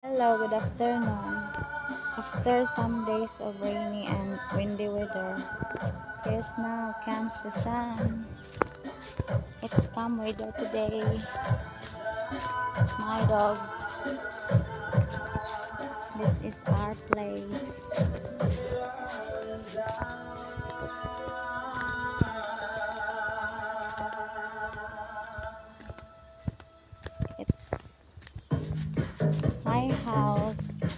Hello, good afternoon. After some days of rainy and windy weather, here's now comes the sun. It's calm weather today. My dog, this is our place. It's my house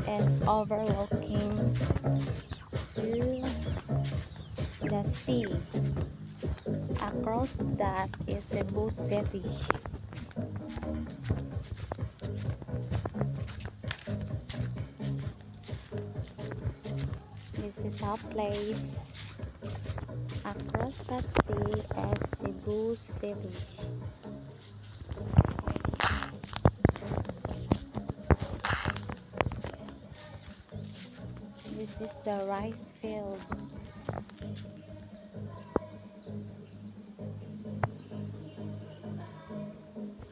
is overlooking to the sea. Across that is Cebu City. This is our place. Across that sea is Cebu City. This is the rice fields.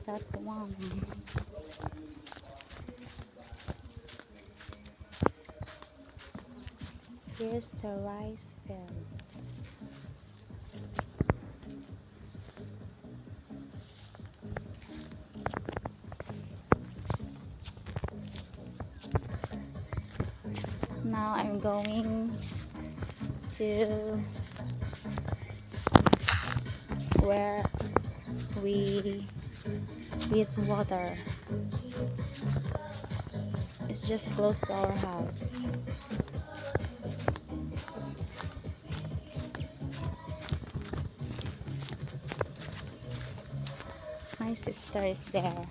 That one. Here's the rice fields. Now I'm going to where we use water. It's just close to our house. My sister is there.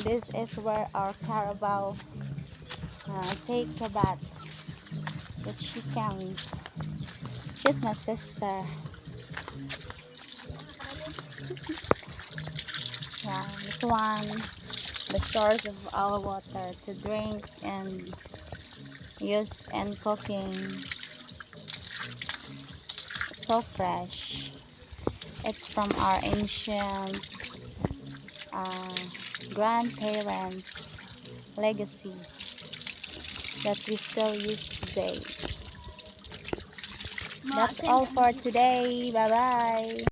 This is where our carabao take a bath. The chickens. She's my sister. Yeah, this one, the source of our water to drink and use in cooking. It's so fresh. It's from our ancient grandparents' legacy that we still use today. That's all for today. Bye bye.